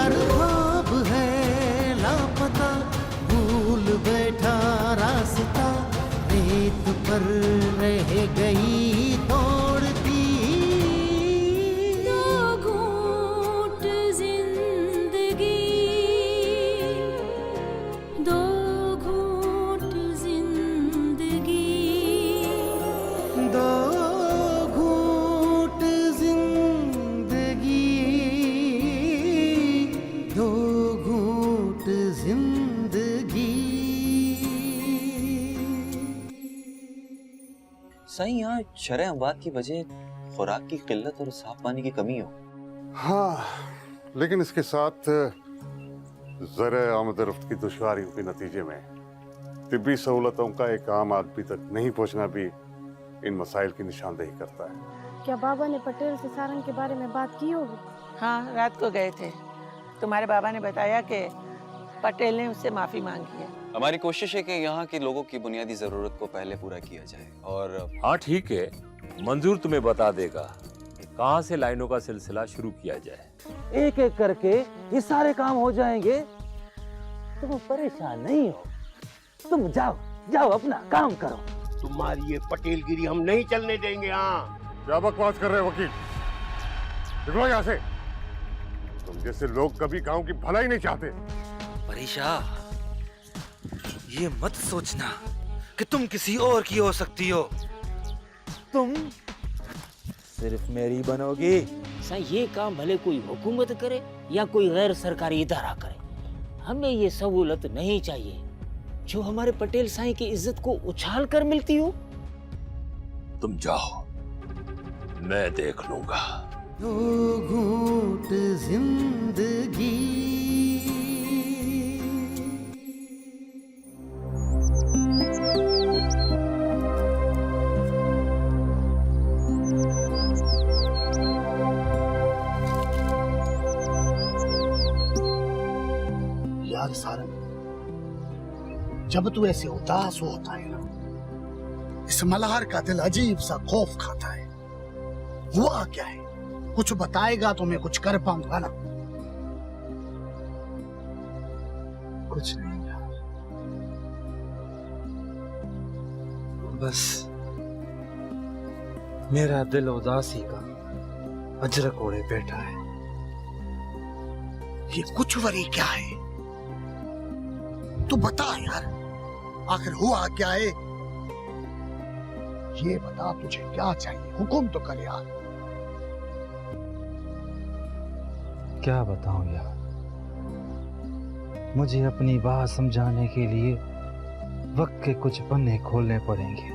हर ख्वाब है लापता, भूल बैठा रास्ता, रेत पर रह गई दौड़ती। दो घूंट जिंदगी, दो घूंट जिंदगी, दो घूंट जिंदगी, दो घूंट जिंदगी। सही यहाँ शरह अमवात की वजह खुराक की किल्लत और साफ पानी की कमी हो। हाँ, लेकिन इसके साथ ज़र आमद-ओ-रफ्त की दुश्वारियों के नतीजे में तिब्बी सहूलतों का एक आम आदमी तक नहीं पहुंचना भी इन मसाइल की निशानदेही करता है। क्या बाबा ने पटेल से सारंग के बारे में बात की होगी? हाँ, रात को गए थे। तुम्हारे बाबा ने बताया कि पटेल ने उससे माफी मांगी है। हमारी कोशिश है कि यहाँ के लोगों की बुनियादी जरूरत को पहले पूरा किया जाए। और हाँ ठीक है, मंजूर तुम्हें बता देगा कहाँ से लाइनों का सिलसिला शुरू किया जाए। एक एक करके ये सारे काम हो जाएंगे। तुम परेशान नहीं हो, तुम जाओ जाओ अपना काम करो। तुम्हारी ये पटेलगिरी हम नहीं चलने देंगे। हाँ, क्या बकवास कर रहे हो वकील? निकलो यहाँ से। तुम जैसे लोग कभी गांव की भलाई नहीं चाहते। परीशा, ये मत सोचना कि तुम किसी और की हो सकती हो। तुम सिर्फ मेरी बनोगी। साईं, ये काम भले कोई हुकूमत करे या कोई गैर सरकारी इदारा करे, हमें ये सहूलत नहीं चाहिए जो हमारे पटेल साईं की इज्जत को उछाल कर मिलती हो। तुम जाओ, मैं देख लूंगा। दो घूंट जिंदगी, यार सारंग, जब तू ऐसे उदास होता है ना, इस मल्हार का दिल अजीब सा खौफ खाता है। हुआ क्या है? कुछ बताएगा तो मैं कुछ कर पाऊंगा ना। कुछ नहीं यार, बस मेरा दिल उदासी का अजरक ओढ़े बैठा है। ये कुछ वरी क्या है? तू बता यार, आखिर हुआ क्या है? ये बता, तुझे क्या चाहिए? हुक्म तो कर यार। क्या बताऊं यार, मुझे अपनी बात समझाने के लिए वक्त के कुछ पन्ने खोलने पड़ेंगे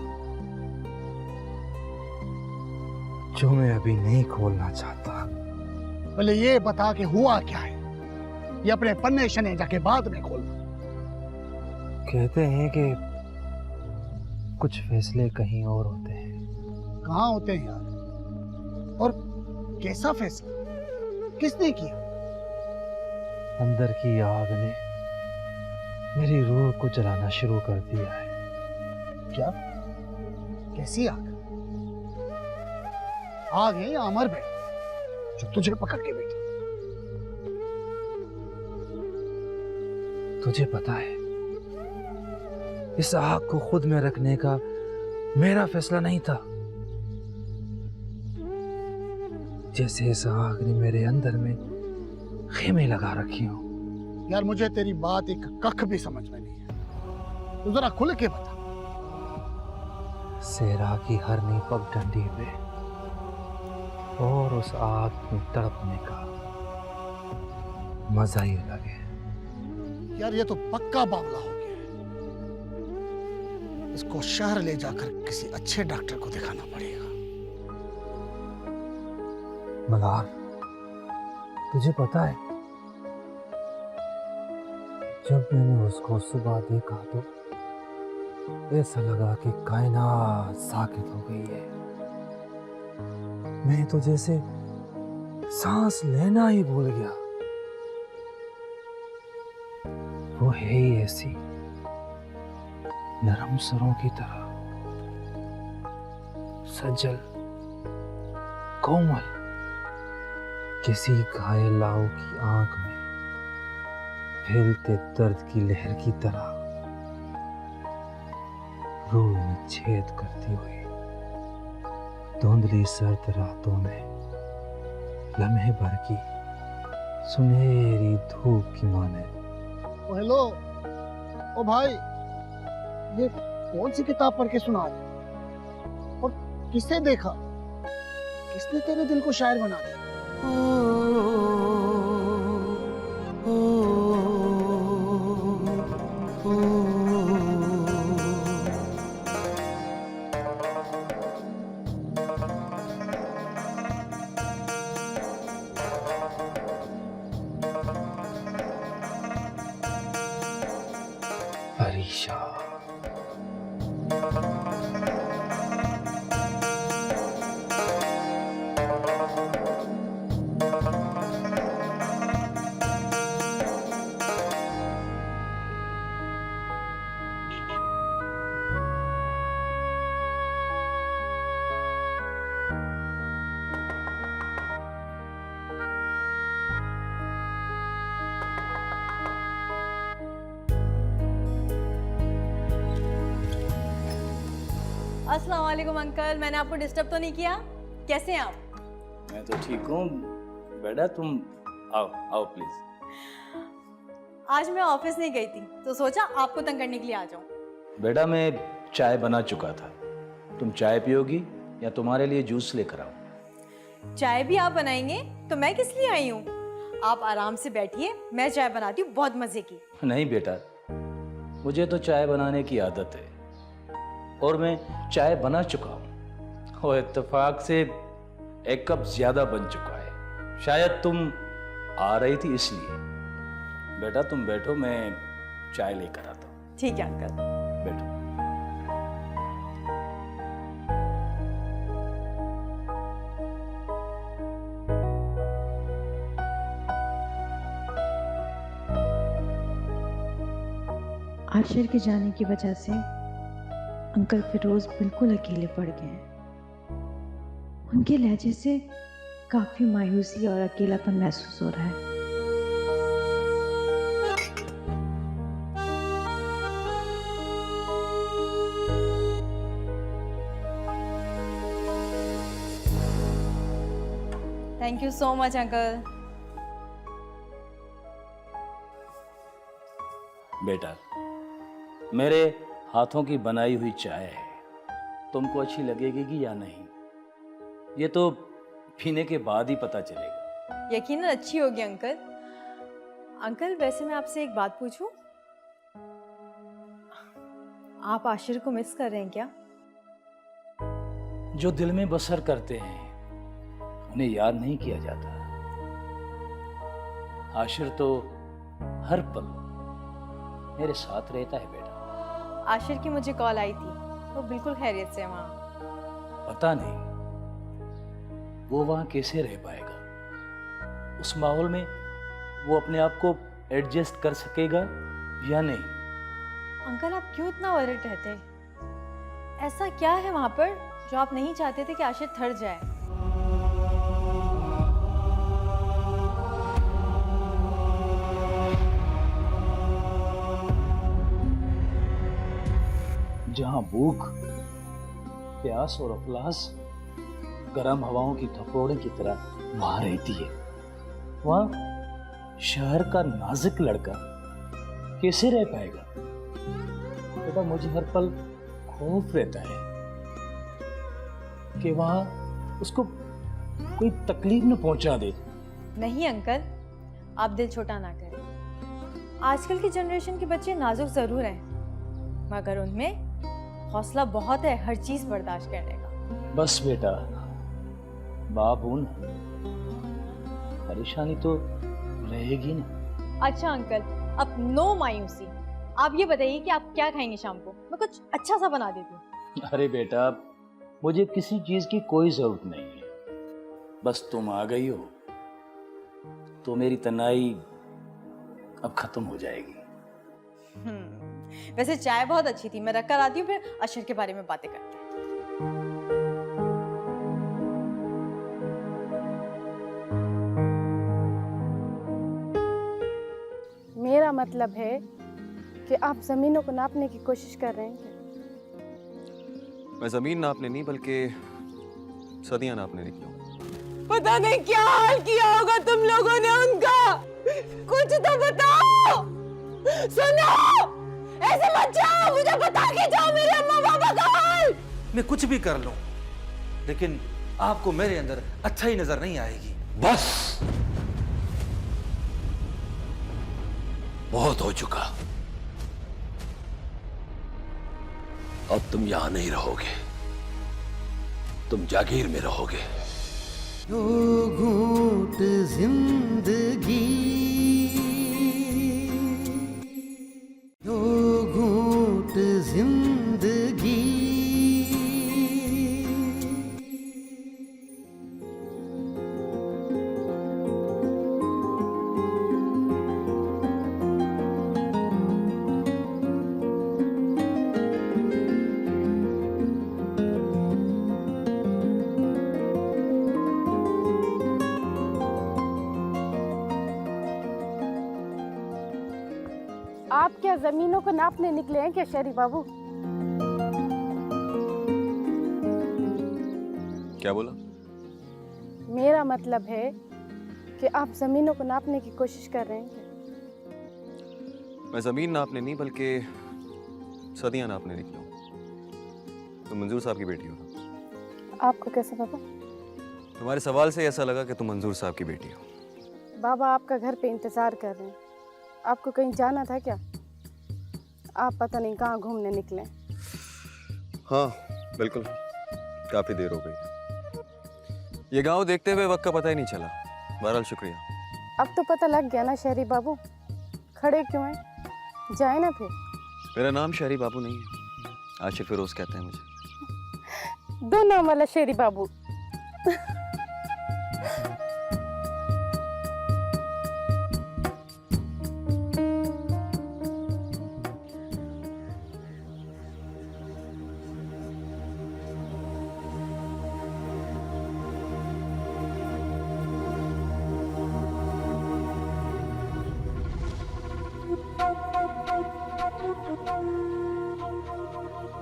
जो मैं अभी नहीं खोलना चाहता। पहले ये बता कि हुआ क्या है। ये अपने पन्ने शने जाके बाद में खोल। कहते हैं कि कुछ फैसले कहीं और होते हैं। कहाँ होते हैं यार? और कैसा फैसला? किसने किया? अंदर की आग ने मेरी रूह को जलाना शुरू कर दिया है। क्या? कैसी आग? आग है या अमर बैठ जो तुझे पकड़ के बैठी? तुझे पता है, इस आग को खुद में रखने का मेरा फैसला नहीं था। जैसे इस आग ने मेरे अंदर में खेमे लगा रखी हो। यार मुझे तेरी बात एक कख भी समझ में नहीं है। तू जरा खुल के बता। सेरा की हरनी पगडंडी पे और उस आग में तड़पने का मजा ही अलग है। यार ये तो पक्का बावला हो गया है। इसको शहर ले जाकर किसी अच्छे डॉक्टर को दिखाना पड़ेगा। मल्हार, तुझे पता है, जब मैंने उसको सुबह देखा तो ऐसा लगा कि कायनात साकित हो गई है। मैं तो जैसे सांस लेना ही भूल गया। वो है ही ऐसी नरम सरों की तरह, सजल कोमल, किसी घायल लाओ की आंख में फैलते दर्द की लहर की तरह रूह में छेद करती हुई धुंधली सर्द रातों में लम्हे भर की सुनहरी धूप की माने। ओ हेलो, ओ भाई, ये कौन सी किताब पढ़ के सुना रहे और किसने देखा? किसने तेरे दिल को शायर बना दिया? अरीशा। अस्सलाम वालेकुम अंकल, मैंने आपको डिस्टर्ब तो नहीं किया? कैसे हैं आप? मैं तो ठीक हूँ बेटा, तुम आओ आओ प्लीज। आज मैं ऑफिस नहीं गई थी तो सोचा आपको तंग करने के लिए आ जाऊं। बेटा मैं चाय बना चुका था, तुम चाय पियोगी या तुम्हारे लिए जूस लेकर आऊं? चाय भी आप बनाएंगे तो मैं किस लिए आई हूँ? आप आराम से बैठिए, मैं चाय बनाती हूँ बहुत मजे की। नहीं बेटा, मुझे तो चाय बनाने की आदत है और मैं चाय बना चुका हूँ और इत्तेफाक से एक कप ज्यादा बन चुका है। शायद तुम आ रही थी इसलिए। बेटा तुम बैठो, मैं चाय लेकर आता हूँ। ठीक है अंकल, बैठो। आशिर के जाने की वजह से अंकल फिरोज बिल्कुल अकेले पड़ गए हैं। उनके लहजे से काफी मायूसी और अकेलापन महसूस हो रहा है। Thank you so much uncle. बेटा मेरे हाथों की बनाई हुई चाय है, तुमको अच्छी लगेगी कि या नहीं ये तो पीने के बाद ही पता चलेगा। यकीनन अच्छी होगी अंकल। अंकल वैसे मैं आपसे एक बात पूछूं? आप आशिर को मिस कर रहे हैं क्या? जो दिल में बसर करते हैं उन्हें याद नहीं किया जाता। आशिर तो हर पल मेरे साथ रहता है बेटा। आशिर की मुझे कॉल आई थी, वो बिल्कुल खैरियत से है वहाँ। पता नहीं वो वहां कैसे रह पाएगा, उस माहौल में वो अपने आप को एडजस्ट कर सकेगा या नहीं। अंकल आप क्यों इतना वरिड रहते हैं? ऐसा क्या है वहां पर जो आप नहीं चाहते थे कि आशिर थर जाए? जहां भूख, प्यास और अफलास गर्म हवाओं की थपोड़े की तरह वहां रहती है, वहां शहर का नाजुक लड़का कैसे रह पाएगा? बेटा मुझे हर पल खौफ रहता है कि वहां उसको कोई तकलीफ न पहुंचा दे। नहीं अंकल, आप दिल छोटा ना करें। आजकल की जनरेशन के बच्चे नाजुक जरूर हैं, मगर उनमें हौसला बहुत है हर चीज बर्दाश्त करने का। बस बेटा, बाप हूं ना, परेशानी तो रहेगी ना। अच्छा अंकल, अब नो मायूसी। आप ये बताइए कि आप क्या खाएंगे शाम को? मैं कुछ अच्छा सा बना देती हूँ। अरे बेटा, मुझे किसी चीज की कोई जरूरत नहीं है, बस तुम आ गई हो तो मेरी तन्हाई अब खत्म हो जाएगी। वैसे चाय बहुत अच्छी थी, मैं रख कर आती हूँ, फिर अशर के बारे में बातें करते हैं। मेरा मेरा मतलब है कि आप जमीनों को नापने की कोशिश कर रहे हैं क्या? मैं जमीन नापने नहीं बल्कि सदियां नापने निकला हूँ। पता नहीं क्या हाल किया होगा तुम लोगों ने उनका। कुछ तो बताओ। सुनो, ऐसे मत जाओ, मुझे बता के जाओ मेरे अम्मा पापा का हाल। मैं कुछ भी कर लूं, लेकिन आपको मेरे अंदर अच्छा ही नजर नहीं आएगी। बस बहुत हो चुका। अब तुम यहां नहीं रहोगे, तुम जागीर में रहोगे। दो घूंट जिंदगी, दो घूंट जिंदगी। आप क्या जमीनों को नापने निकले हैं क्या शरीफ बाबू? क्या बोला? मेरा मतलब है कि आप जमीनों को नापने की कोशिश कर रहे हैं क्या? मैं जमीन नापने नहीं बल्कि सदियां नापने निकला हूँ। तुम मंजूर साहब की बेटी हो ना? आपको कैसे पता? तुम्हारे सवाल से ऐसा लगा कि तुम मंजूर साहब की बेटी हो। बाबा आपका घर पे इंतजार कर रहे हैं। आपको कहीं जाना था क्या? आप पता नहीं कहाँ घूमने निकले। हाँ बिल्कुल, काफी देर हो गई। ये गांव देखते हुए वक्त का पता ही नहीं चला। बहरहाल शुक्रिया। अब तो पता लग गया ना शहरी बाबू, खड़े क्यों हैं? जाए ना फिर। मेरा नाम शहरी बाबू नहीं है, आशिक फिरोज कहते हैं मुझे। दो नाम वाला शहरी बाबू।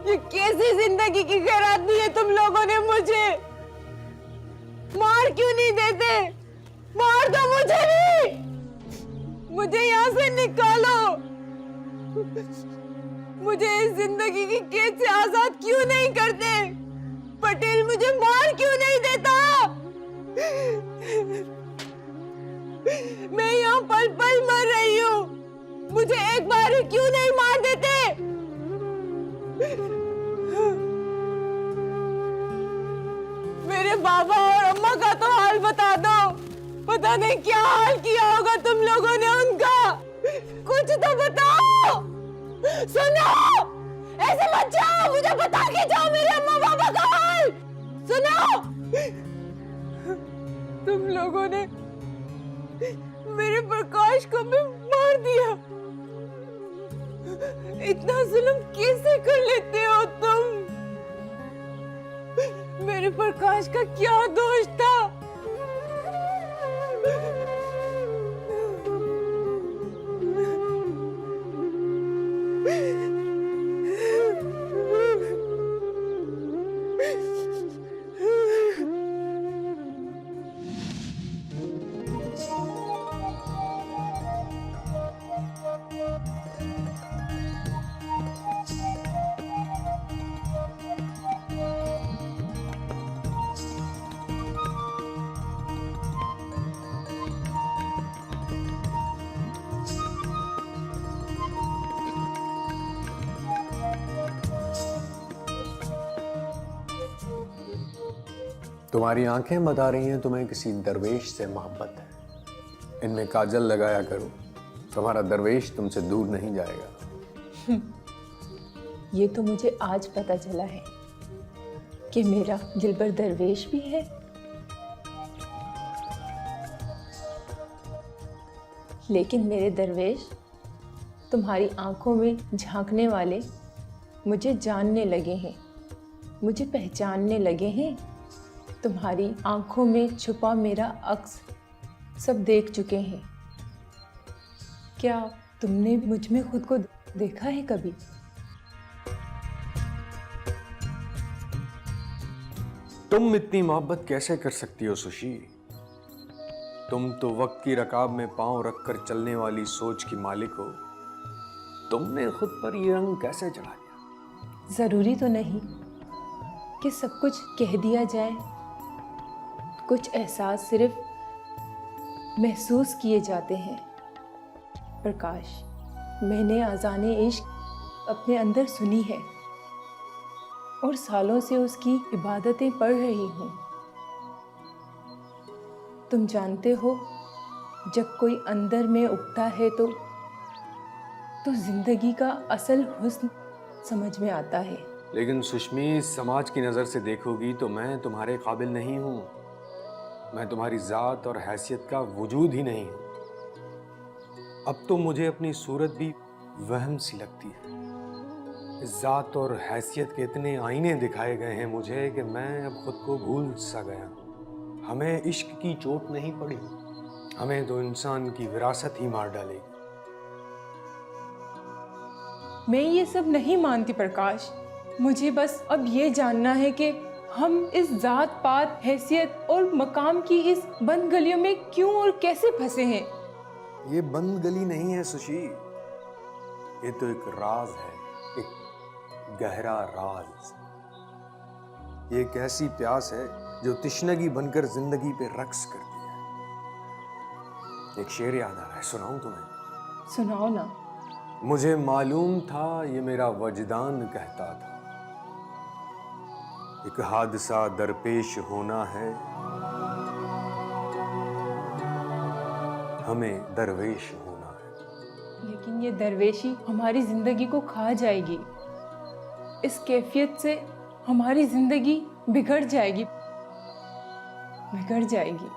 ये कैसी जिंदगी की खैरात दी है तुम लोगों ने मुझे। मार क्यों नहीं देते? मार दो मुझे भी, मुझे यहाँ से निकालो। मुझे इस जिंदगी की कैद से आजाद क्यों नहीं करते? पटेल मुझे मार क्यों नहीं देता? मैं यहाँ पल पल मर रही हूँ, मुझे एक बार ही क्यों नहीं मार देते? मेरे बाबा और अम्मा का तो हाल बता दो। पता नहीं क्या हाल किया होगा तुम लोगों ने उनका। कुछ तो बताओ। सुनो, ऐसे मत जाओ, मुझे बता के जाओ मेरे अम्मा पापा का हाल। सुनो, तुम लोगों ने मेरे प्रकाश को भी मार दिया। इतना जुल्म कैसे कर लेते हो तुम? मेरे प्रकाश का क्या दोष था? तुम्हारी आंखें बता रही हैं तुम्हें किसी दरवेश से मोहब्बत है। इनमें काजल लगाया करो, तुम्हारा दरवेश तुमसे दूर नहीं जाएगा। ये तो मुझे आज पता चला है कि मेरा दिलबर दरवेश भी है। लेकिन मेरे दरवेश तुम्हारी आंखों में झांकने वाले मुझे जानने लगे हैं, मुझे पहचानने लगे हैं। तुम्हारी आंखों में छुपा मेरा अक्स सब देख चुके हैं। क्या तुमने मुझ में खुद को देखा है कभी? तुम इतनी मोहब्बत कैसे कर सकती हो सुशी? तुम तो वक्त की रकाब में पांव रखकर चलने वाली सोच की मालिक हो। तुमने खुद पर ये रंग कैसे चढ़ा लिया? जरूरी तो नहीं कि सब कुछ कह दिया जाए। कुछ एहसास सिर्फ महसूस किए जाते हैं। प्रकाश, मैंने आज़ाने इश्क अपने अंदर सुनी है और सालों से उसकी इबादतें पढ़ रही हूँ। तुम जानते हो, जब कोई अंदर में उगता है तो जिंदगी का असल हुस्न समझ में आता है। लेकिन सुष्मी, समाज की नज़र से देखोगी तो मैं तुम्हारे काबिल नहीं हूँ। मैं तुम्हारी ज़ात और हैसियत का वजूद ही नहीं हूँ। अब तो मुझे अपनी सूरत भी वहम सी लगती है। इस ज़ात और हैसियत के इतने आईने दिखाए गए हैं मुझे कि मैं अब खुद को भूल सा गया हूँ। हमें इश्क की चोट नहीं पड़ी, हमें तो इंसान की विरासत ही मार डालेगी। मैं ये सब नहीं मानती प्रकाश। मुझे बस अब ये जानना है कि हम इस जात पात, हैसियत और मकाम की इस बंद गलियों में क्यों और कैसे फंसे हैं। ये बंद गली नहीं है सुशी, ये तो एक राज है, एक गहरा राज। ये एक ऐसी प्यास है जो तिश्नगी बनकर जिंदगी पे रक्स करती है। एक शेर याद आ रहा है, सुनाऊं तुम्हें? सुनाओ ना। मुझे मालूम था, ये मेरा वजदान कहता था, एक हादसा दरपेश होना है, हमें दरवेश होना है। लेकिन ये दरवेशी हमारी जिंदगी को खा जाएगी। इस कैफियत से हमारी जिंदगी बिगड़ जाएगी, बिगड़ जाएगी।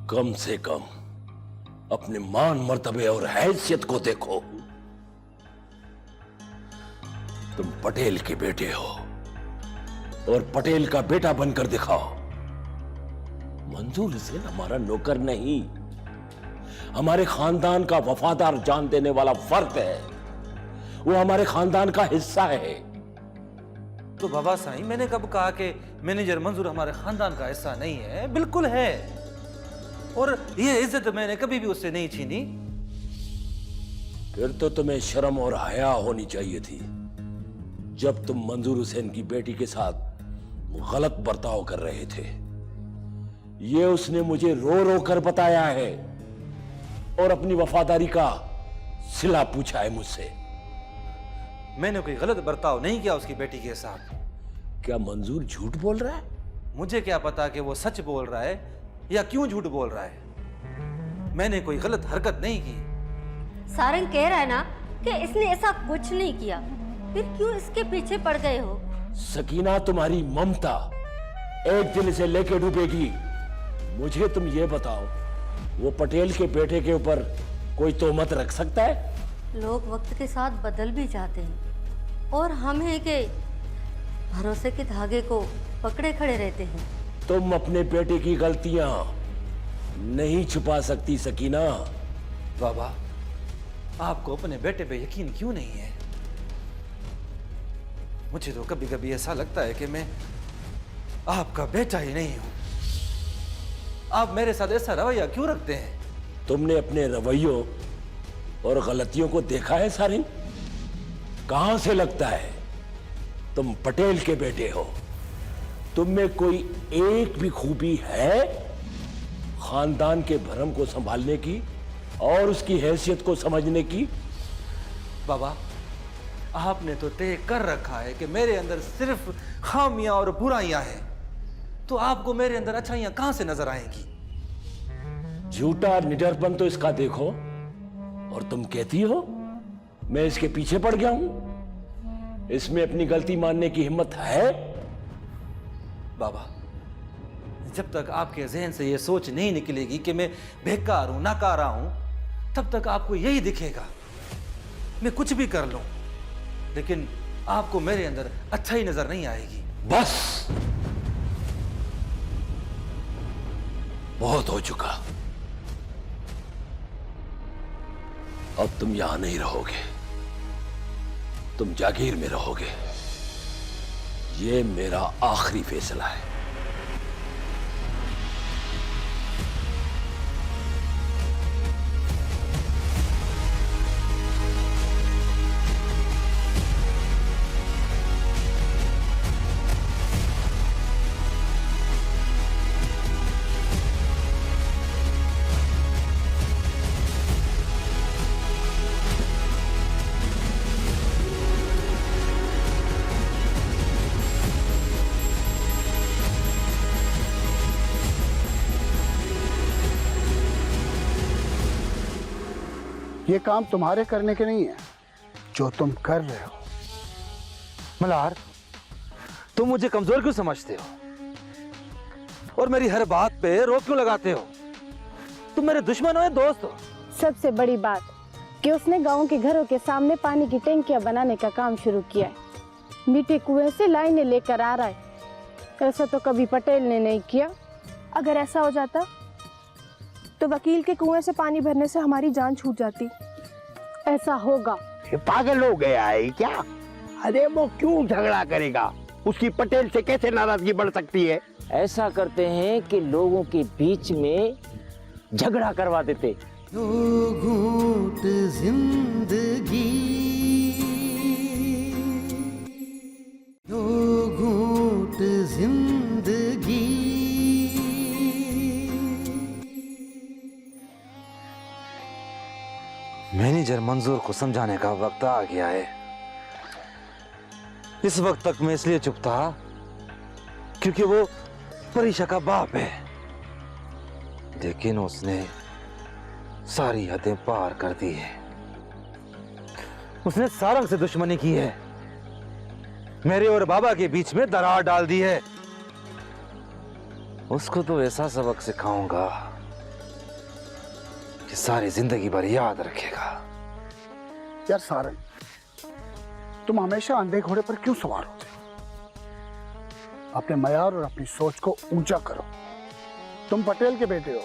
कम से कम अपने मान मर्तबे और हैसियत को देखो। तुम पटेल के बेटे हो और पटेल का बेटा बनकर दिखाओ। मंजूर हुसैन हमारा नौकर नहीं, हमारे खानदान का वफादार जान देने वाला फर्द है। वो हमारे खानदान का हिस्सा है। तो बाबा साईं, मैंने कब कहा कि मैनेजर मंजूर हमारे खानदान का हिस्सा नहीं है? बिल्कुल है, और ये इज्जत मैंने कभी भी उससे नहीं छीनी। फिर तो तुम्हें शर्म और हया होनी चाहिए थी जब तुम मंजूर हुसैन की बेटी के साथ गलत बर्ताव कर रहे थे। ये उसने मुझे रो रो कर बताया है और अपनी वफादारी का सिला पूछा है मुझसे। मैंने कोई गलत बर्ताव नहीं किया उसकी बेटी के साथ। क्या मंजूर झूठ बोल रहा है? मुझे क्या पता कि वो सच बोल रहा है या क्यों झूठ बोल रहा है। मैंने कोई गलत हरकत नहीं की। सारंग कह रहा है ना कि इसने ऐसा कुछ नहीं किया, फिर क्यों इसके पीछे पड़ गए हो? सकीना, तुम्हारी ममता एक दिन इसे लेके डूबेगी। मुझे तुम ये बताओ, वो पटेल के बेटे के ऊपर कोई तोहमत रख सकता है? लोग वक्त के साथ बदल भी जाते हैं और हम हैं कि भरोसे के धागे को पकड़े खड़े रहते हैं। तुम अपने बेटे की गलतियां नहीं छुपा सकती सकीना। बाबा, आपको अपने बेटे पे यकीन क्यों नहीं है? मुझे तो कभी कभी ऐसा लगता है कि मैं आपका बेटा ही नहीं हूं। आप मेरे साथ ऐसा रवैया क्यों रखते हैं? तुमने अपने रवैयों और गलतियों को देखा है सारिन? कहां से लगता है तुम पटेल के बेटे हो? तुम में कोई एक भी खूबी है खानदान के भरम को संभालने की और उसकी हैसियत को समझने की? बाबा, आपने तो तय कर रखा है कि मेरे अंदर सिर्फ खामियां और बुराइयां हैं, तो आपको मेरे अंदर अच्छाइयां कहां से नजर आएंगी? झूठा निडरपन तो इसका देखो, और तुम कहती हो मैं इसके पीछे पड़ गया हूं? इसमें अपनी गलती मानने की हिम्मत है? बाबा, जब तक आपके जहन से यह सोच नहीं निकलेगी कि मैं बेकार हूं, नाकारा हूं, तब तक आपको यही दिखेगा। मैं कुछ भी कर लूं, लेकिन आपको मेरे अंदर अच्छाई नजर नहीं आएगी। बस, बहुत हो चुका। अब तुम यहां नहीं रहोगे, तुम जागीर में रहोगे। ये मेरा आखिरी फैसला है। ये काम तुम्हारे करने के नहीं है जो तुम कर रहे हो। मल्हार, तुम मुझे कमजोर क्यों समझते हो और मेरी हर बात पे रोक क्यों लगाते हो? तुम मेरे दुश्मन हो या दोस्त हो? सबसे बड़ी बात कि उसने गांव के घरों के सामने पानी की टंकियां बनाने का काम शुरू किया है। मीठे कुएं से लाइनें लेकर आ रहा है। ऐसा तो कभी पटेल ने नहीं किया। अगर ऐसा हो जाता तो वकील के कुएं से पानी भरने से हमारी जान छूट जाती। ऐसा होगा? ये पागल हो गया है क्या? अरे वो क्यों झगड़ा करेगा? उसकी पटेल से कैसे नाराजगी बढ़ सकती है? ऐसा करते हैं कि लोगों के बीच में झगड़ा करवा देते। दो घूंट जिंदगी, दो घूंट जिंदगी। मैनेजर मंजूर को समझाने का वक्त आ गया है। इस वक्त तक मैं इसलिए चुप था क्योंकि वो परीक्षा का बाप है, लेकिन उसने सारी हदें पार कर दी है। उसने सारंग से दुश्मनी की है, मेरे और बाबा के बीच में दरार डाल दी है। उसको तो ऐसा सबक सिखाऊंगा कि सारी जिंदगी भर याद रखेगा। यार सारंग, तुम हमेशा अंधे घोड़े पर क्यों सवार होते हो? अपने मयार और अपनी सोच को ऊंचा करो। तुम पटेल के बेटे हो,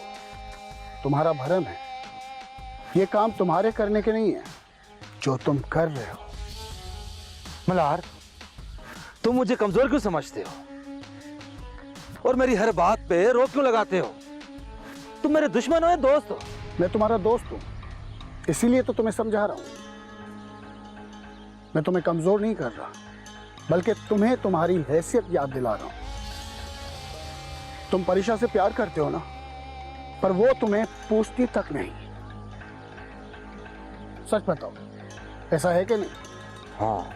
तुम्हारा भरम है। ये काम तुम्हारे करने के नहीं है जो तुम कर रहे हो। मल्हार, तुम मुझे कमजोर क्यों समझते हो और मेरी हर बात पे रोक क्यों लगाते हो? तुम मेरे दुश्मन हो या दोस्त हो? मैं तुम्हारा दोस्त हूं, इसीलिए तो तुम्हें समझा रहा हूं। मैं तुम्हें कमजोर नहीं कर रहा, बल्कि तुम्हें तुम्हारी हैसियत याद दिला रहा हूं। तुम परीक्षा से प्यार करते हो ना, पर वो तुम्हें पूछती तक नहीं। सच बताओ, ऐसा है कि नहीं? हाँ,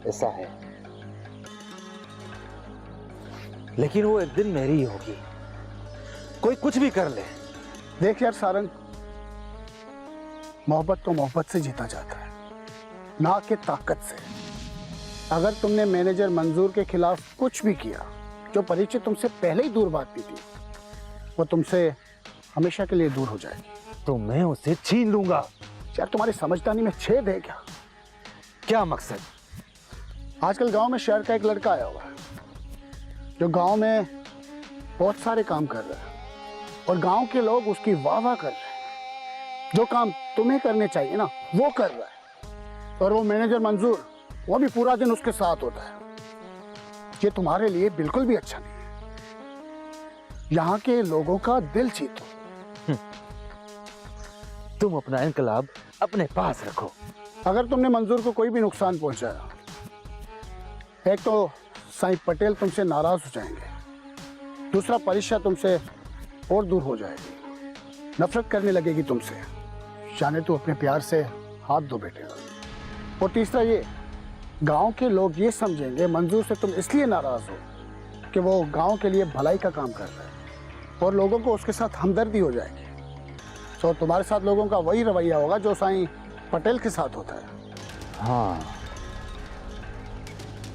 ऐसा है, लेकिन वो एक दिन मेरी ही होगी। कोई कुछ भी कर ले। देख यार सारंग, मोहब्बत तो मोहब्बत से जीता जाता है, ना कि ताकत से। अगर तुमने मैनेजर मंजूर के खिलाफ कुछ भी किया जो परिचय तुमसे पहले ही दूर भागती थी, वो तुमसे हमेशा के लिए दूर हो जाएगी। तो मैं उसे छीन लूंगा। यार तुम्हारी समझदारी में छेद है क्या? क्या मकसद? आजकल गांव में शहर का एक लड़का आया हुआ है जो गांव में बहुत सारे काम कर रहा है और गांव के लोग उसकी वाह वाह कर रहे हैं। जो काम तुम्हें करने चाहिए ना, वो कर रहा है। और वो मैनेजर मंजूर, वो भी पूरा दिन उसके साथ होता है। ये तुम्हारे लिए बिल्कुल भी अच्छा नहीं है। यहाँ के लोगों का दिल जीतो। तुम अपना इनकलाब अपने पास रखो। अगर तुमने मंजूर को कोई भी नुकसान पहुंचाया, एक तो साईं पटेल तुमसे नाराज हो जाएंगे, दूसरा परीक्षा तुमसे और दूर हो जाएगी, नफरत करने लगेगी तुमसे। जाने तू अपने प्यार से हाथ धो बैठेगा। और तीसरा ये, गांव के लोग ये समझेंगे मंजूर से तुम इसलिए नाराज हो कि वो गांव के लिए भलाई का काम कर रहा है और लोगों को उसके साथ हमदर्दी हो जाएगी। तो तुम्हारे साथ लोगों का वही रवैया होगा जो साईं पटेल के साथ होता है। हाँ,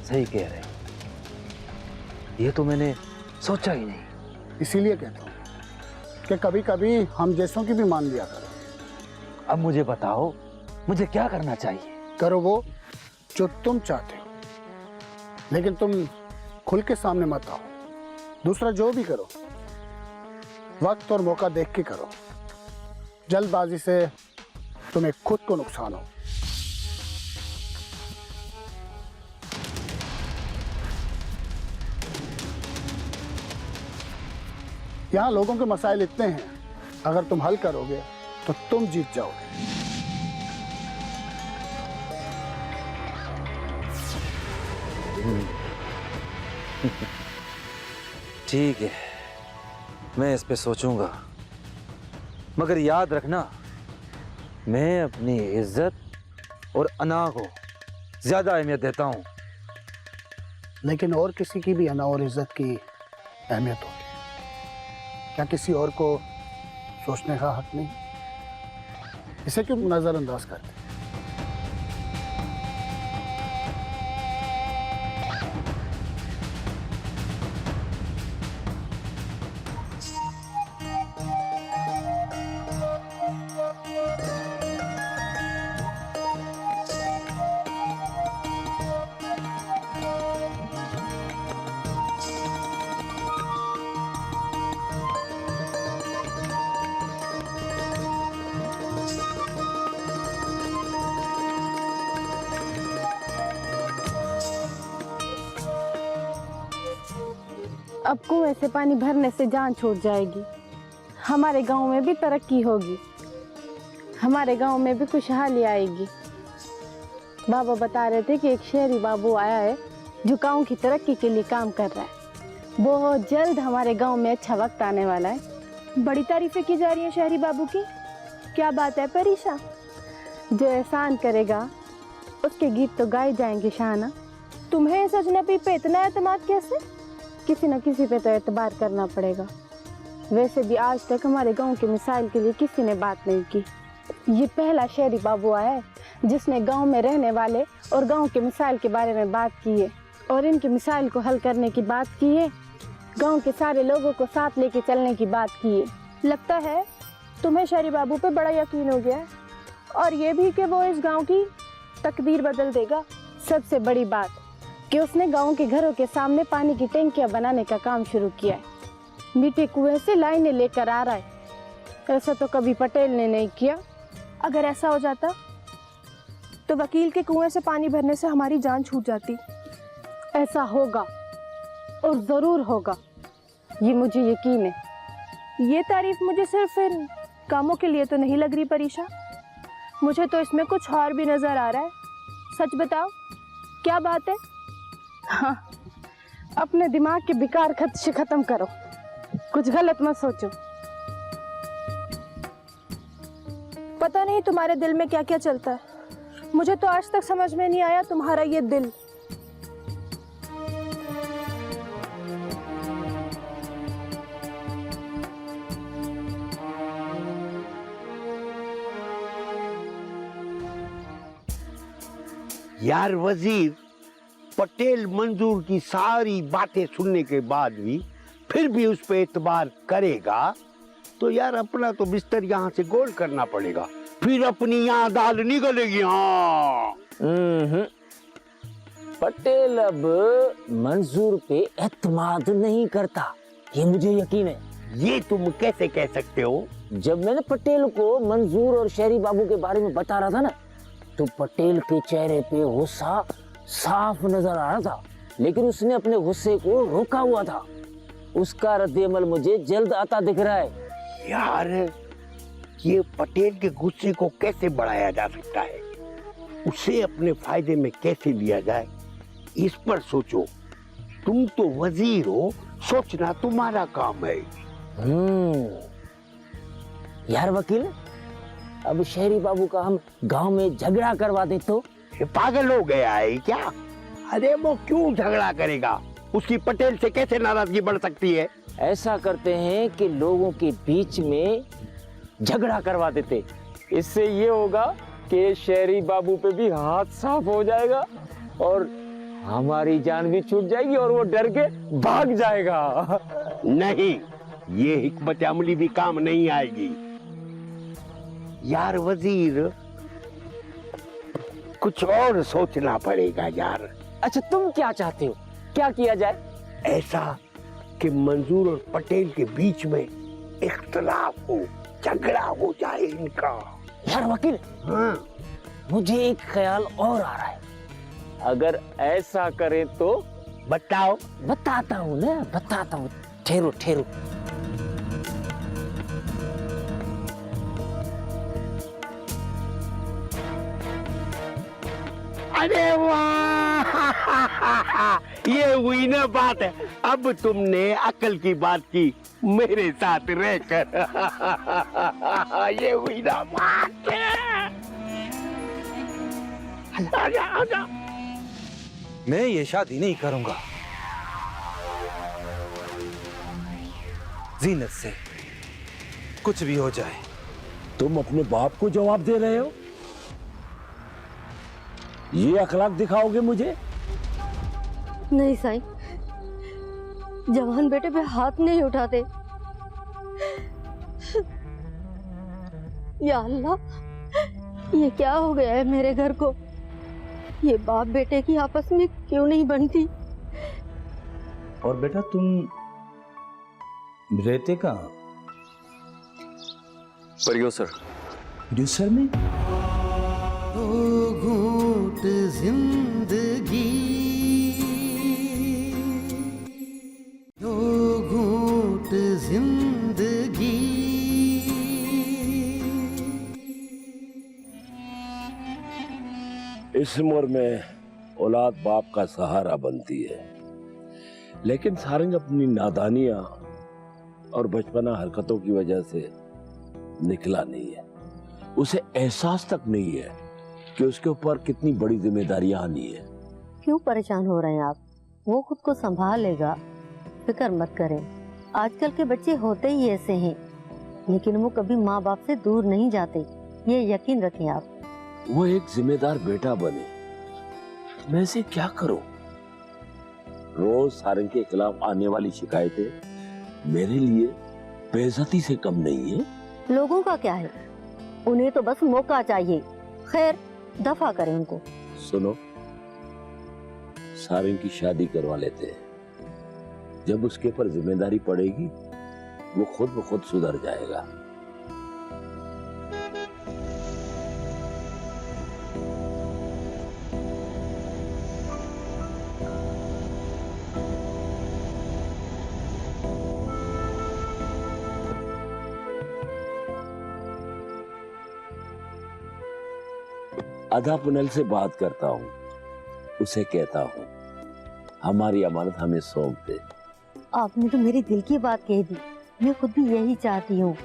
सही कह रहे, ये तो मैंने सोचा ही नहीं। इसीलिए कहता हूँ कि कभी कभी हम जैसों की भी मान लिया करो। अब मुझे बताओ, मुझे क्या करना चाहिए? करो वो जो तुम चाहते हो, लेकिन तुम खुल के सामने मत आओ। दूसरा, जो भी करो वक्त और मौका देख के करो। जल्दबाजी से तुम्हें खुद को नुकसान हो। यहां लोगों के मसाइल इतने हैं, अगर तुम हल करोगे तो तुम जीत जाओगे। ठीक है, मैं इस पे सोचूंगा, मगर याद रखना, मैं अपनी इज्जत और अना को ज्यादा अहमियत देता हूं। लेकिन और किसी की भी अना और इज्जत की अहमियत होगी। क्या किसी और को सोचने का हक नहीं? इसे क्यों नजरअंदाज करते? अब कुएं से पानी भरने से जान छूट जाएगी। हमारे गांव में भी तरक्की होगी, हमारे गांव में भी खुशहाली आएगी। बाबा बता रहे थे कि एक शहरी बाबू आया है जो गांव की तरक्की के लिए काम कर रहा है। बहुत जल्द हमारे गांव में अच्छा वक्त आने वाला है। बड़ी तारीफें की जा रही है शहरी बाबू की। क्या बात है परीशा? जो एहसान करेगा उसके गीत तो गाए जाएंगे शाहना। तुम्हें इस अजनबी पे इतना एतमाद कैसे? किसी न किसी पे तो एतबार करना पड़ेगा। वैसे भी आज तक हमारे गांव के मिसाइल के लिए किसी ने बात नहीं की। ये पहला शहरी बाबू आया है जिसने गांव में रहने वाले और गांव के मिसाइल के बारे में बात की है और इनके मिसाइल को हल करने की बात की है। गांव के सारे लोगों को साथ लेके चलने की बात की है। लगता है तुम्हें शहरी बाबू पे बड़ा यकीन हो गया है, और ये भी कि वो इस गांव की तकदीर बदल देगा। सबसे बड़ी बात कि उसने गांव के घरों के सामने पानी की टंकियां बनाने का काम शुरू किया है। मीठे कुएं से लाइनें लेकर आ रहा है। ऐसा तो कभी पटेल ने नहीं किया। अगर ऐसा हो जाता तो वकील के कुएं से पानी भरने से हमारी जान छूट जाती। ऐसा होगा और जरूर होगा, ये मुझे यकीन है। ये तारीफ मुझे सिर्फ इन कामों के लिए तो नहीं लग रही परीशा, मुझे तो इसमें कुछ और भी नजर आ रहा है। सच बताओ, क्या बात है? हाँ, अपने दिमाग के बेकार खदशे खत्म करो, कुछ गलत मत सोचो। पता नहीं तुम्हारे दिल में क्या क्या चलता है, मुझे तो आज तक समझ में नहीं आया तुम्हारा ये दिल। यार वजीर, पटेल मंजूर की सारी बातें सुनने के बाद भी फिर भी उस पर एतबार करेगा तो यार अपना तो बिस्तर यहाँ से गोल करना पड़ेगा, फिर अपनी यहाँ दाल निकलेगी। हाँ, पटेल अब मंजूर पे एतमाद नहीं करता, ये मुझे यकीन है। ये तुम कैसे कह सकते हो? जब मैंने पटेल को मंजूर और शहरी बाबू के बारे में बता रहा था ना, तो पटेल के चेहरे पे गुस्सा साफ नजर आ रहा था, लेकिन उसने अपने गुस्से को रोका हुआ था। उसका रद्द-ए-अमल मुझे जल्द आता दिख रहा है। यार, ये पटेल के गुस्से को कैसे बढ़ाया जा सकता है, उसे अपने फायदे में कैसे लिया जाए, इस पर सोचो। तुम तो वजीर हो, सोचना तुम्हारा काम है। यार वकील, अब शहरी बाबू का हम गांव में झगड़ा करवा दे तो ये पागल हो गया है क्या? अरे वो क्यों झगड़ा करेगा? उसकी पटेल से कैसे नाराजगी बढ़ सकती है? ऐसा करते हैं कि लोगों के बीच में झगड़ा करवा देते। इससे ये होगा कि शहरी बाबू पे भी हाथ साफ हो जाएगा और हमारी जान भी छूट जाएगी और वो डर के भाग जाएगा। नहीं, ये हिकमत अमली भी काम नहीं आएगी। यार वजीर, कुछ और सोचना पड़ेगा यार। अच्छा, तुम क्या चाहते हो? क्या किया जाए? ऐसा कि मंजूर और पटेल के बीच में इख्तलाफ हो, झगड़ा हो जाए इनका। यार वकील, हाँ, मुझे एक ख्याल और आ रहा है। अगर ऐसा करें तो बताओ। बताता हूँ ना, बताता हूँ। ठहरो ठहरो। अरे वाह, ये हुई ना बात है। अब तुमने अकल की बात की मेरे साथ रहकर। ये हुई ना बात। आजा आजा। मैं ये शादी नहीं करूंगा जीनत से, कुछ भी हो जाए। तुम अपने बाप को जवाब दे रहे हो? ये अखलाक दिखाओगे मुझे? नहीं साईं, जवान बेटे पे हाथ नहीं उठाते। या अल्लाह, ये क्या हो गया है मेरे घर को? ये बाप बेटे की आपस में क्यों नहीं बनती? और बेटा तुम रहते कहाँ? प्रोड्यूसर। प्रोड्यूसर में? दो घूंट जिंदगी, दो घूंट जिंदगी। इस उम्र में औलाद बाप का सहारा बनती है, लेकिन सारंग अपनी नादानियां और बचपना हरकतों की वजह से निकला नहीं है। उसे एहसास तक नहीं है कि उसके ऊपर कितनी बड़ी जिम्मेदारियां आनी है। क्यों परेशान हो रहे हैं आप? वो खुद को संभाल लेगा, फिक्र मत करें। आजकल के बच्चे होते ही ऐसे हैं, लेकिन वो कभी माँ बाप से दूर नहीं जाते, ये यकीन रखें आप। वो एक जिम्मेदार बेटा बने, मैं इसे क्या करूं? रोज सारंग के खिलाफ आने वाली शिकायतें मेरे लिए बेइज्जती से कम नहीं है। लोगों का क्या है, उन्हें तो बस मौका चाहिए। खैर, दफा करें उनको। सुनो, सारंग की शादी करवा लेते हैं। जब उसके ऊपर जिम्मेदारी पड़ेगी, वो खुद ब खुद सुधर जाएगा। आधा पुनल से बात करता हूँ, उसे कहता हूँ हमारी अमानत हमें सौंप दे। आपने तो मेरे दिल की बात कह दी। मैं खुद भी यही चाहती हूँ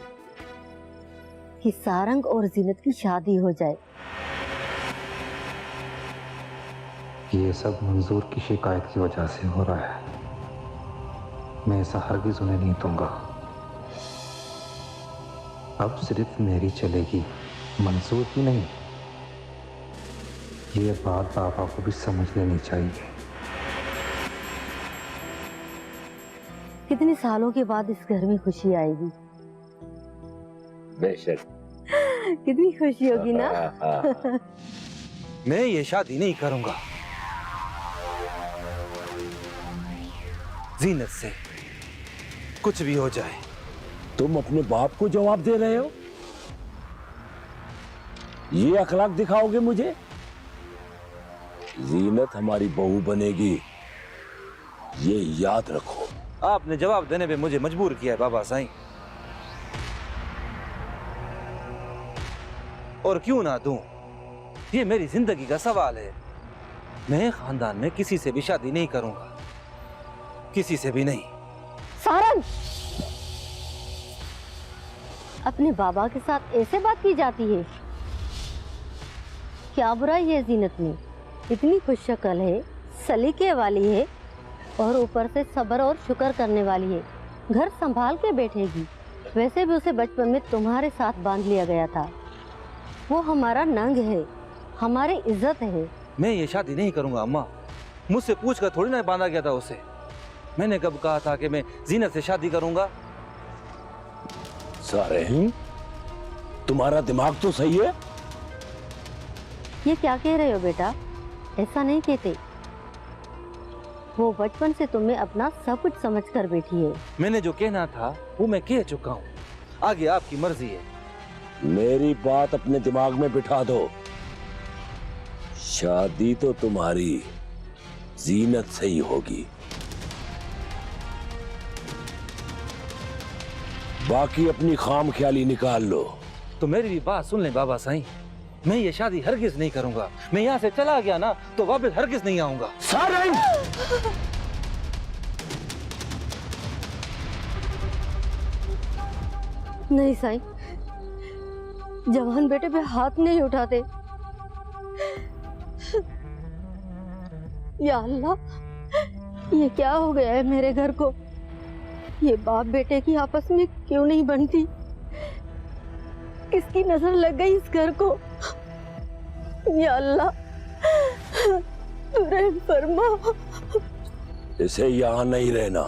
कि सारंग और जीनत की शादी हो जाए। ये सब मंजूर की शिकायत की वजह से हो रहा है। मैं ऐसा हरगिज उन्हें नहीं दूंगा। अब सिर्फ मेरी चलेगी, मंजूर की नहीं। ये बात पापा को भी समझ लेनी चाहिए। कितने सालों के बाद इस घर में खुशी आएगी। बेशक। कितनी खुशी होगी ना। मैं ये शादी नहीं करूंगा जीनत से, कुछ भी हो जाए। तुम अपने बाप को जवाब दे रहे हो? ये अखलाक दिखाओगे मुझे? जीनत हमारी बहू बनेगी, ये याद रखो। आपने जवाब देने पे मुझे मजबूर किया है बाबा साईं, और क्यों ना दूं? ये मेरी जिंदगी का सवाल है। मैं खानदान में किसी से भी शादी नहीं करूंगा, किसी से भी नहीं। सारंग, अपने बाबा के साथ ऐसे बात की जाती है? क्या बुराई है जीनत में? इतनी खुश शक्ल है, सलीके वाली है और ऊपर से सब्र और शुक्र करने वाली है। घर संभाल के बैठेगी। वैसे भी उसे बचपन में तुम्हारे साथ बांध लिया गया था। वो हमारा नंग है, हमारी इज्जत है। मैं ये शादी नहीं करूंगा अम्मा। मुझसे पूछ कर थोड़ी ना बांधा गया था उसे। मैंने कब कहा था कि मैं जीनत से शादी करूंगा? सारे तुम्हारा दिमाग तो सही है। ये क्या कह रहे हो बेटा? ऐसा नहीं कहते। वो बचपन से तुम्हें अपना सब कुछ समझ कर बैठी है। मैंने जो कहना था वो मैं कह चुका हूँ। आगे आपकी मर्जी है। मेरी बात अपने दिमाग में बिठा दो। शादी तो तुम्हारी जीनत से ही होगी। बाकी अपनी खाम ख्याली निकाल लो। तो मेरी भी बात सुन लें बाबा साईं। मैं ये शादी हरगिज नहीं करूंगा। मैं यहाँ से चला गया ना तो वापस हरगिज नहीं आऊंगा। नहीं साईं, जवान बेटे पे हाथ नहीं उठाते। या अल्लाह, ये क्या हो गया है मेरे घर को? ये बाप बेटे की आपस में क्यों नहीं बनती? किसकी नजर लग गई इस घर को? या अल्लाह, तू रहम फरमा। इसे यहाँ नहीं रहना।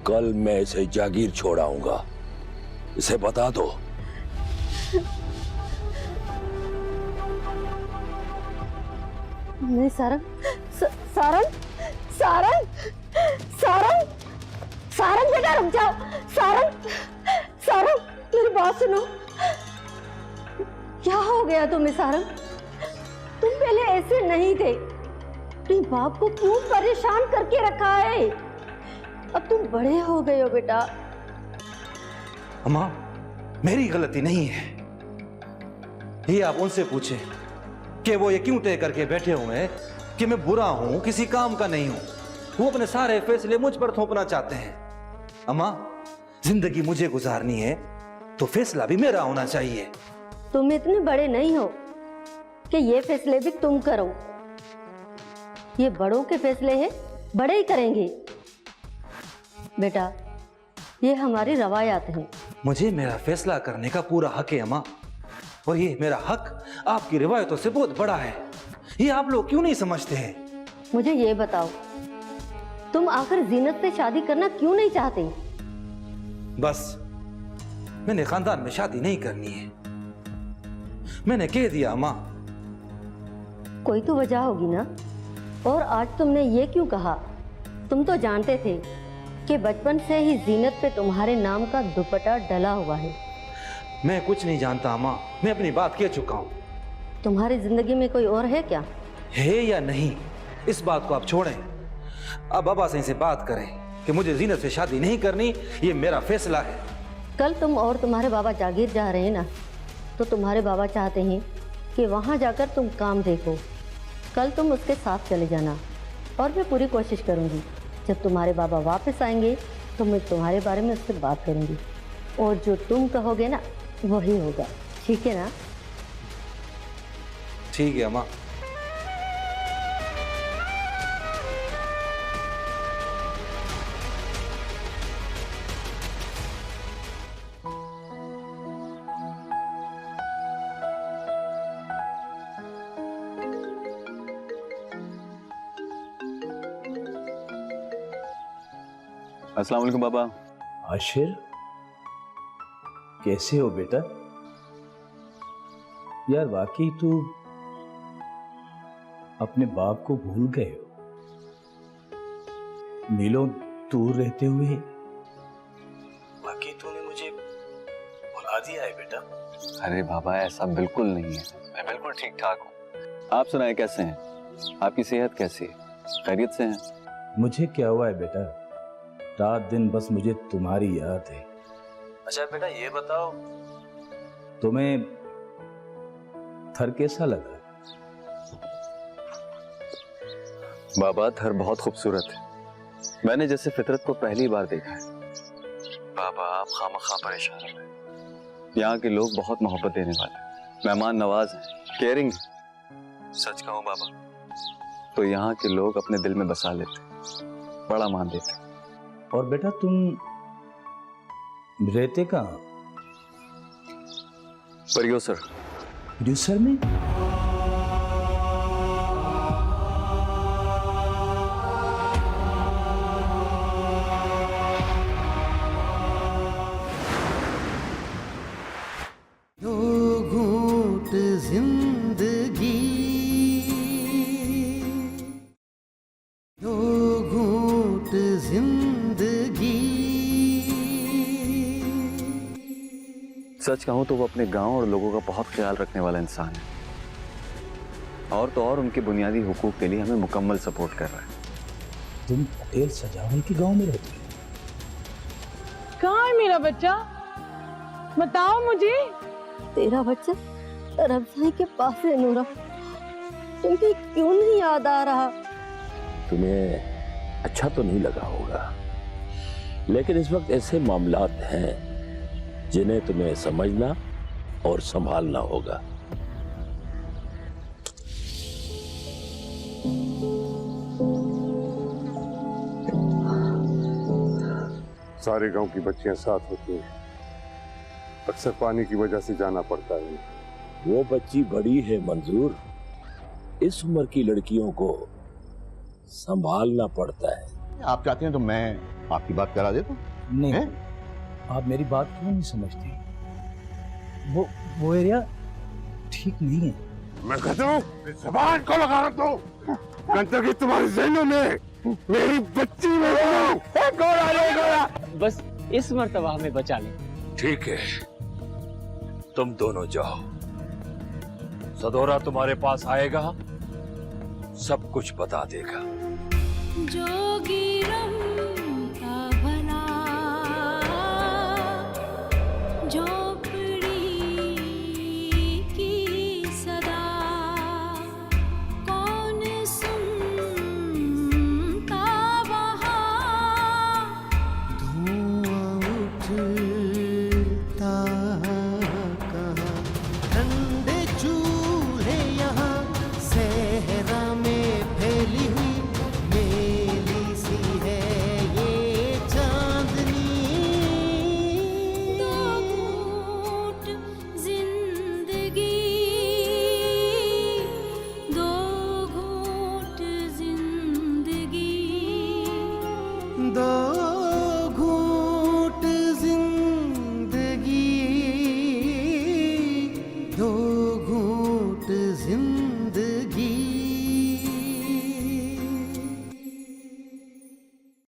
कल मैं इसे जागीर छोड़ाऊंगा। इसे बता दो। नहीं सारंग, सारंग, सारंग, सारंग, सारंग बेटा रुक जाओ। सारंग, सारंग मेरी बात सुनो। क्या हो गया तुम्हें सारंग? तुम पहले ऐसे नहीं थे। तुम बाप को क्यों परेशान करके रखा है? अब तुम बड़े हो गए हो बेटा। अम्मा, मेरी गलती नहीं है। ये आप उनसे पूछें कि वो ये क्यों तय करके बैठे हुए हैं कि मैं बुरा हूं, किसी काम का नहीं हूं। वो अपने सारे फैसले मुझ पर थोपना चाहते हैं। अम्मा, जिंदगी मुझे गुजारनी है तो फैसला भी मेरा होना चाहिए। तुम इतने बड़े नहीं हो कि ये फैसले भी तुम करो। ये बड़ों के फैसले हैं, बड़े ही करेंगे। बेटा, ये हमारी रवायात है। मुझे मेरा फैसला करने का पूरा हक है अम्मा, और ये मेरा हक आपकी रिवायतों से बहुत बड़ा है। ये आप लोग क्यों नहीं समझते हैं? मुझे ये बताओ, तुम आखिर जीनत से शादी करना क्यों नहीं चाहते? बस, मैंने खानदान में शादी नहीं करनी है। मैंने कह दिया अम्मा। कोई तो वजह होगी ना। और आज तुमने ये क्यों कहा? तुम तो जानते थे कि बचपन से ही जीनत पे तुम्हारे नाम का दुपट्टा डला हुआ है। मैं कुछ नहीं जानता अम्मा, मैं अपनी बात कह चुका हूँ। तुम्हारी जिंदगी में कोई और है क्या? है या नहीं, इस बात को आप छोड़ें। अब बाबा से बात करें कि मुझे जीनत से शादी नहीं करनी, ये मेरा फैसला है। कल तुम और तुम्हारे बाबा जागीर जा रहे हैं ना, तो तुम्हारे बाबा चाहते हैं कि वहाँ जाकर तुम काम देखो। कल तुम उसके साथ चले जाना, और मैं पूरी कोशिश करूँगी जब तुम्हारे बाबा वापस आएंगे तो मैं तुम्हारे बारे में उससे बात करूँगी, और जो तुम कहोगे ना वही होगा। ठीक है ना? ठीक है अम्मा। अस्सलाम वालेकुम बाबा। आशिर, कैसे हो बेटा? यार वाकई तू अपने बाप को भूल गए हो। मीलों दूर रहते हुए वाकई तूने मुझे भुला दिया है बेटा। अरे बाबा, ऐसा बिल्कुल नहीं है। मैं बिल्कुल ठीक ठाक हूँ। आप सुनाए कैसे हैं? आपकी सेहत कैसी है? खैरियत से हैं? मुझे क्या हुआ है बेटा, रात दिन बस मुझे तुम्हारी याद है। अच्छा बेटा ये बताओ, तुम्हें थर कैसा लगा? बाबा, थर बहुत खूबसूरत है। मैंने जैसे फितरत को पहली बार देखा है। बाबा, आप खामखा परेशान हैं। यहाँ के लोग बहुत मोहब्बत देने वाले हैं। मेहमान नवाज हैं, केयरिंग। सच कहूं बाबा तो यहाँ के लोग अपने दिल में बसा लेते, बड़ा मान देते। और बेटा तुम रहते कहाँ? प्रोड्यूसर। प्रोड्यूसर में? दो घूंट जिंदगी, दो घूंट जिंदगी। सच कहूं तो वो अपने गांव और लोगों का बहुत ख्याल रखने वाला इंसान है, और तो और उनके बुनियादी हुकूक के लिए हमें मुकम्मल सपोर्ट कर रहा है। तुम पटेल सजावल के गांव में रहती हो? कहाँ है मेरा बच्चा? बताओ मुझे। तेरा बच्चा रमजाई के पास है नूरा। तुम्हें क्यों नहीं याद आ रहा? तुम्हें अच्छा तो नहीं लगा होगा, लेकिन इस वक्त ऐसे मामलात हैं जिन्हें तुम्हें समझना और संभालना होगा। सारे गांव की बच्चियां साथ होती हैं, अक्सर पानी की वजह से जाना पड़ता है। वो बच्ची बड़ी है मंजूर, इस उम्र की लड़कियों को संभालना पड़ता है। आप चाहते हैं तो मैं आपकी बात करा देता हूं। नहीं, आप मेरी बात क्यों नहीं समझते? वो एरिया ठीक नहीं है। मैं कहता हूँ ज़बान को लगा रख दो, गंदगी तुम्हारे ज़हनों में मेरी बच्ची में गोरा। बस इस मर्तबा हमें बचा ले। ठीक है, तुम दोनों जाओ, सदोरा तुम्हारे पास आएगा, सब कुछ बता देगा। जोगी रम